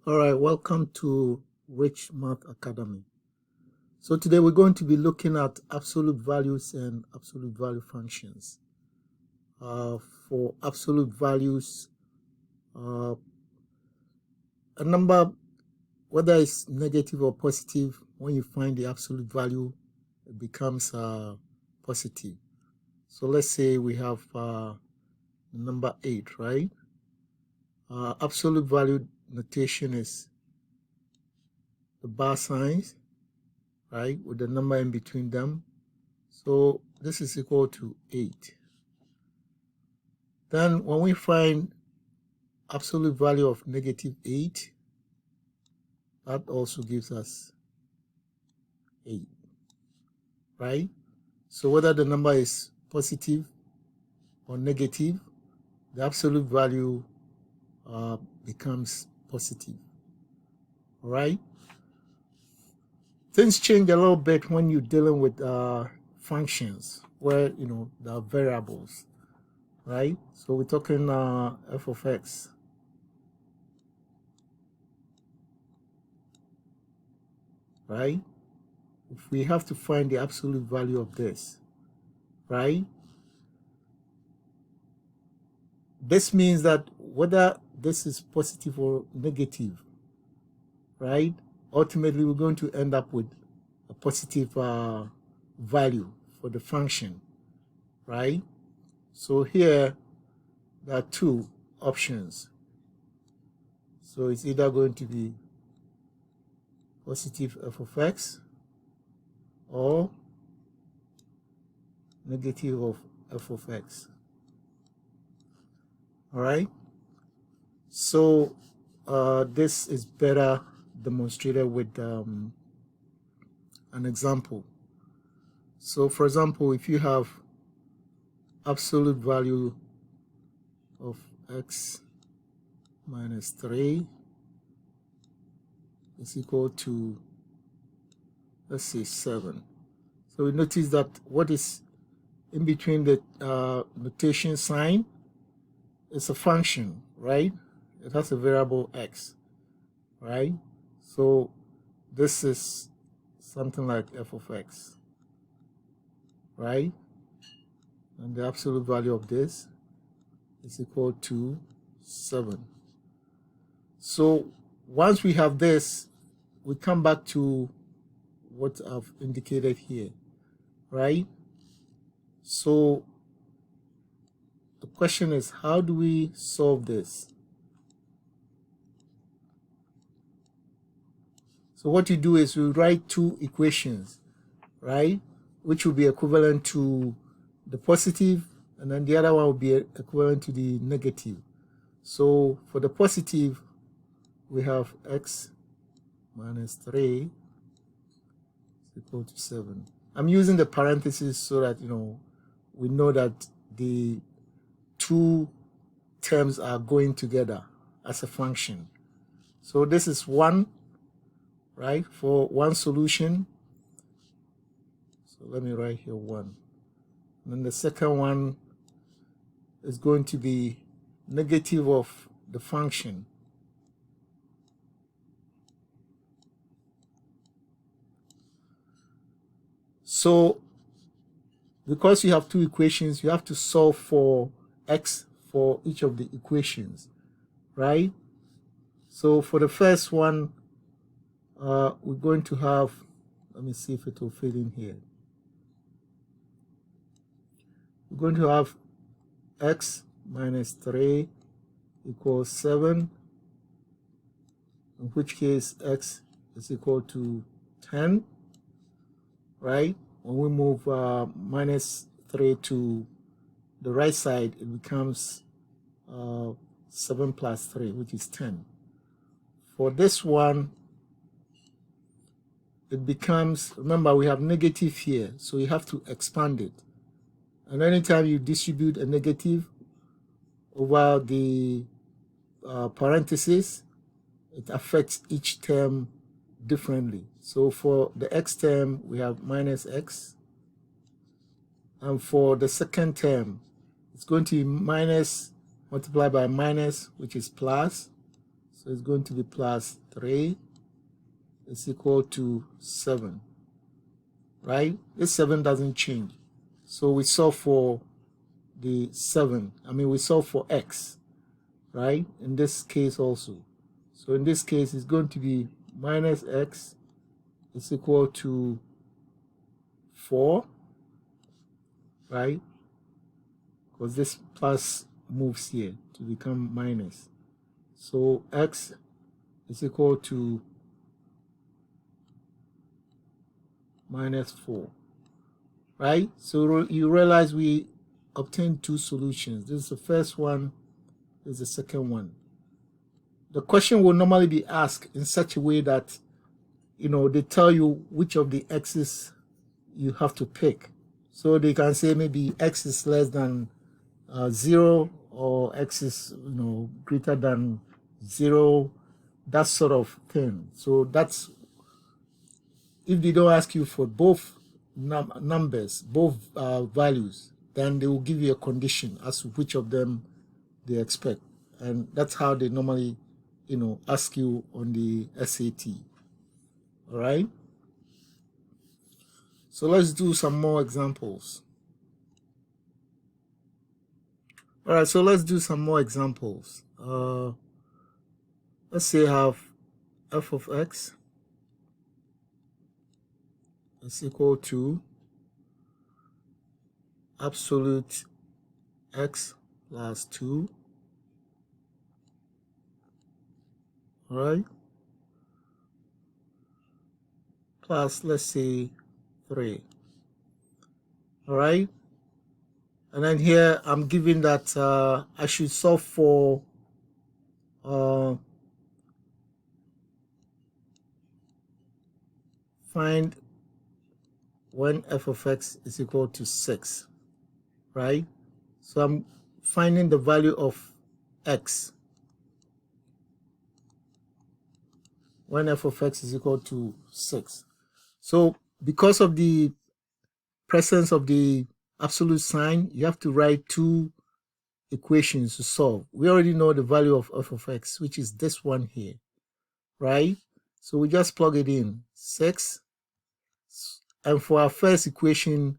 All right, welcome to Rich Math Academy. So today we're going to be looking at absolute values and absolute value functions. For absolute values, a number, whether it's negative or positive, when you find the absolute value, it becomes positive. So let's say we have number 8, right? Absolute value notation is the bar signs, right, with the number in between them. So this is equal to 8. Then when we find absolute value of negative 8, that also gives us 8, right? So whether the number is positive or negative, the absolute value becomes positive, all right? Things change a little bit when you're dealing with functions where, there are variables, right? So we're talking f of x. Right? If we have to find the absolute value of this, right? This means that whether this is positive or negative, right? Ultimately, we're going to end up with a positive value for the function, right? So here, there are two options. So it's either going to be positive f of x or negative of f of x. All right. So this is better demonstrated with an example. So for example, if you have absolute value of x minus 3 is equal to, let's say, 7. So we notice that what is in between the notation sign is a function, right? It has a variable x, right? So this is something like f of x, right? And the absolute value of this is equal to 7. So once we have this, we come back to what I've indicated here, right? So the question is, how do we solve this? So what you do is we write two equations, right? Which will be equivalent to the positive, and then the other one will be equivalent to the negative. So for the positive, we have x minus 3 is equal to 7. I'm using the parentheses so that, we know that the two terms are going together as a function. So this is 1, right, for one solution. So let me write here 1. And then the second one is going to be negative of the function. So because you have two equations, you have to solve for x for each of the equations, right? So for the first one, we're going to have, let me see if it will fit in here. We're going to have x minus 3 equals 7, in which case x is equal to 10, right? When we move minus 3 to the right side, it becomes 7 plus 3, which is 10. For this one, it becomes, remember we have negative here, so you have to expand it. And anytime you distribute a negative over the parentheses, it affects each term differently. So for the x term, we have minus x. And for the second term, it's going to be minus multiplied by minus, which is plus. So it's going to be plus 3 is equal to 7, right? This 7 doesn't change. So we solve for the 7. We solve for x, right? In this case also. So in this case, it's going to be minus x is equal to 4, right? Because this plus moves here to become minus. So x is equal to minus 4, right? So you realize we obtained two solutions. This is the first one, this is the second one. The question will normally be asked in such a way that, they tell you which of the x's you have to pick. So they can say maybe x is less than 0, or x is, greater than 0, that sort of thing. So that's, if they don't ask you for both numbers, both values, then they will give you a condition as to which of them they expect. And that's how they normally, ask you on the SAT. All right. So let's do some more examples. All right, so let's do some more examples. Let's say I have f of x is equal to absolute x plus 2. All right, plus, let's say, 3. All right, and then here I'm given that I should solve for find when f of x is equal to 6, right? So I'm finding the value of x when f of x is equal to 6. So because of the presence of the absolute sign, you have to write two equations to solve. We already know the value of f of x, which is this one here, right? So we just plug it in, 6. And for our first equation,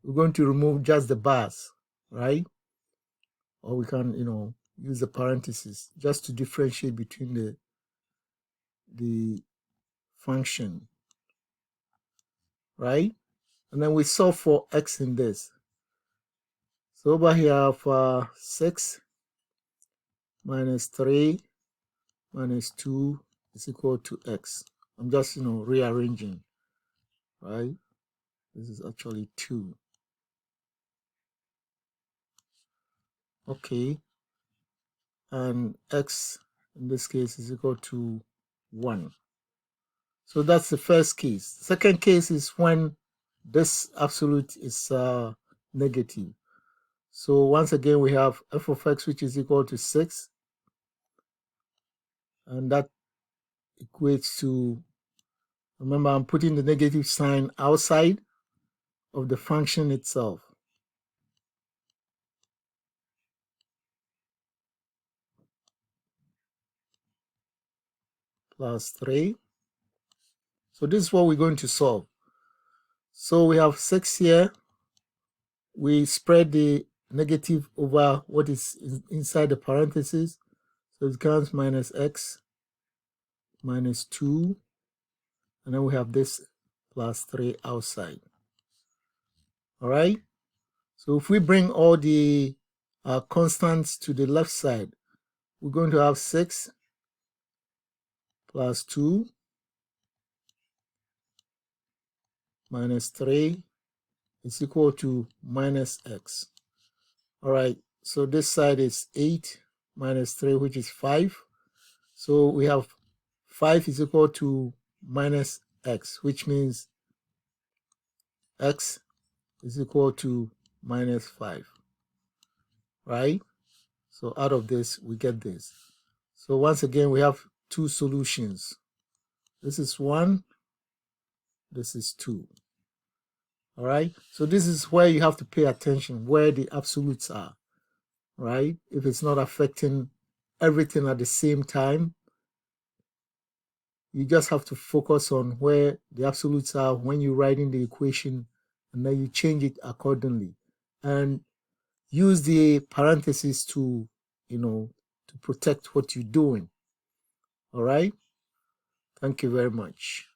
we're going to remove just the bars, right? Or we can, use the parentheses just to differentiate between the function, right? And then we solve for x in this. So over here I have 6 minus 3 minus 2 is equal to x. I'm just, rearranging, right? This is actually 2. Okay. And x in this case is equal to 1. So that's the first case. Second case is when this absolute is negative. So once again, we have f of x, which is equal to 6. And that equates to, remember, I'm putting the negative sign outside of the function itself. Plus 3. So this is what we're going to solve. So we have 6 here. We spread the negative over what is inside the parentheses. So it becomes minus x minus 2. And then we have this plus 3 outside. All right. So if we bring all the constants to the left side, we're going to have 6 plus 2 minus 3 is equal to minus x. All right, so this side is 8 minus 3, which is 5. So we have 5 is equal to minus x, which means x is equal to minus 5, right? So out of this, we get this. So once again, we have two solutions. This is 1, this is 2. All right, so this is where you have to pay attention, where the absolutes are, right? If it's not affecting everything at the same time, You just have to focus on where the absolutes are when you're writing the equation, and then you change it accordingly. And use the parentheses to, to protect what you're doing. All right. Thank you very much.